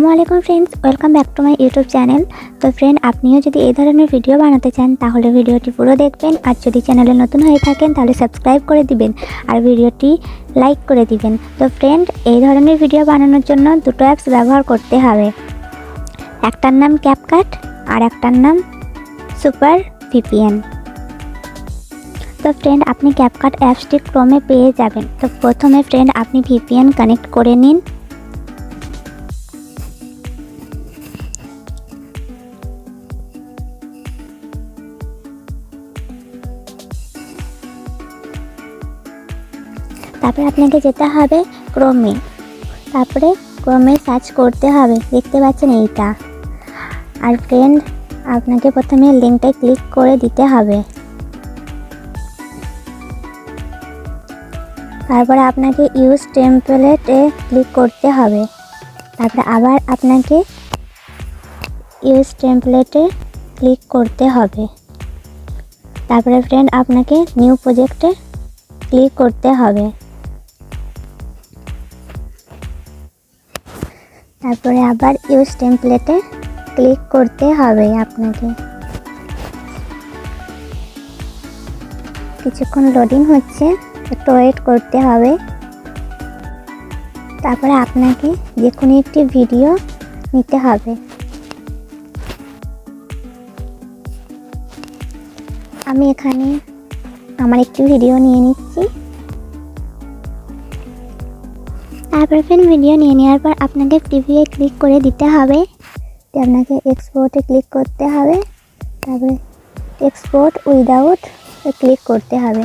আসসালামু আলাইকুম friends, welcome back to my YouTube channel. তো ফ্রেন্ড, আপনিও যদি এই ধরনের ভিডিও বানাতে চান তাহলে ভিডিওটি পুরো দেখবেন, আর যদি চ্যানেলে নতুন হয়ে থাকেন তাহলে সাবস্ক্রাইব করে দিবেন আর ভিডিওটি লাইক করে দিবেন। তো ফ্রেন্ড, এই ধরনের ভিডিও বানানোর জন্য দুটো অ্যাপস ব্যবহার করতে হবে। একটার নাম ক্যাপকাট আর একটার নাম সুপার ভিপিএন। তো ফ্রেন্ড, আপনি ক্যাপকাট অ্যাপসটি ক্রোমে পেয়ে যাবেন। তো প্রথমে ফ্রেন্ড, আপনি ভিপিএন কানেক্ট করে নিন। তারপরে আপনাকে যেতে হবে ক্রোমে। তারপরে ক্রোমে সার্চ করতে হবে, দেখতে পাচ্ছেন এইটা। আর ফ্রেন্ড, আপনাকে প্রথমে লিঙ্কটায় ক্লিক করে দিতে হবে। তারপরে আপনাকে ইউজ টেমপ্লেটে ক্লিক করতে হবে। তারপরে আবার আপনাকে ইউজ টেমপ্লেটে ক্লিক করতে হবে। তারপরে ফ্রেন্ড, আপনাকে নিউ প্রজেক্টে ক্লিক করতে হবে। তারপরে আবার ইউজ টেমপ্লেটে ক্লিক করতে হবে আপনাকে। কিছুক্ষণ লোডিং হচ্ছে, একটু ওয়েট করতে হবে। তারপরে আপনাকে যে কোনো একটি ভিডিও নিতে হবে। আমি এখানে আমার একটি ভিডিও নিয়ে নিচ্ছি। তারপরে ফ্রেন্ড, ভিডিও নিয়ে নেওয়ার পর আপনাকে প্রিভিউয়ে ক্লিক করে দিতে হবে। আপনাকে এক্সপোর্টে ক্লিক করতে হবে। তারপরে এক্সপোর্ট উইদাউট ক্লিক করতে হবে।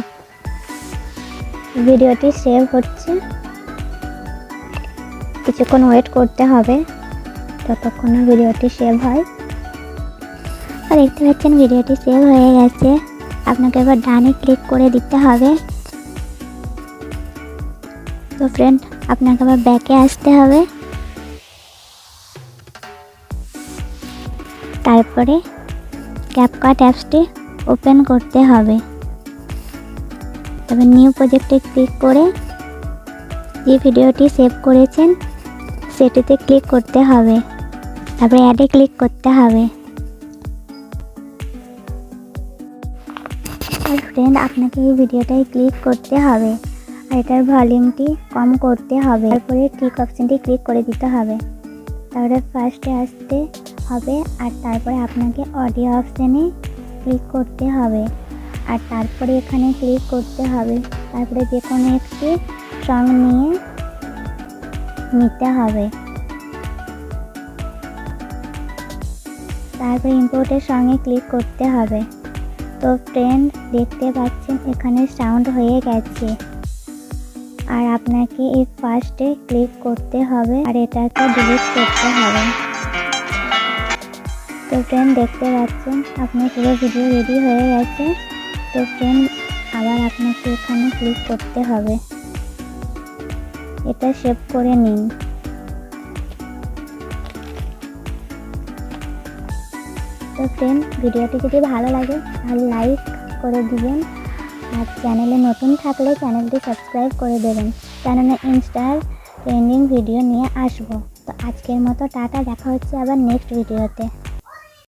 ভিডিওটি সেভ হচ্ছে, কিছুক্ষণ ওয়েট করতে হবে ততক্ষণ না ভিডিওটি সেভ হয়। আর দেখতে পাচ্ছেন ভিডিওটি সেভ হয়ে গেছে। আপনাকে এবার ডানে ক্লিক করে দিতে হবে। তো ফ্রেন্ড, আপনাকে আবার ব্যাকে আসতে হবে। তারপরে ক্যাপকাট অ্যাপসটি ওপেন করতে হবে। তবে নিউ প্রজেক্টে ক্লিক করে যে ভিডিওটি সেভ করেছেন সেটিতে ক্লিক করতে হবে। তারপরে অ্যাডে ক্লিক করতে হবে। আর ফ্রেন্ড, আপনাকে এই ভিডিওটাই ক্লিক করতে হবে আর এটার ভলিউমটি কম করতে হবে। তারপরে ঠিক অপশানটি ক্লিক করে দিতে হবে। তারপরে ফার্স্টে আসতে হবে আর তারপরে আপনাকে অডিও অপশানে ক্লিক করতে হবে আর তারপরে এখানে ক্লিক করতে হবে। তারপরে যে কোনো একটি সং নিতে হবে। তারপরে ইম্পোর্টের সঙ্গে ক্লিক করতে হবে। তো ফ্রেন্ড, দেখতে পাচ্ছেন এখানে সাউন্ড হয়ে গেছে আর আপনাকে এই ফার্স্টে ক্লিক করতে হবে আর এটাকে ডিলিট করতে হবে। তো ফ্রেন্ড, দেখতে পাচ্ছেন আপনার পুরো ভিডিও রেডি হয়ে গেছে। তো ফ্রেন্ড, আবার আপনাকে এখানে ক্লিক করতে হবে, এটা সেভ করে নিন। তো ফ্রেন্ড, ভিডিওটি যদি ভালো লাগে তাহলে লাইক করে দিবেন আর চ্যানেলে নতুন থাকলে চ্যানেলটি সাবস্ক্রাইব করে দেবেন, কেননা ইনস্টার ট্রেন্ডিং ভিডিও নিয়ে আসবো। তো আজকের মতো টাটা, দেখা হচ্ছে আবার নেক্সট ভিডিওতে।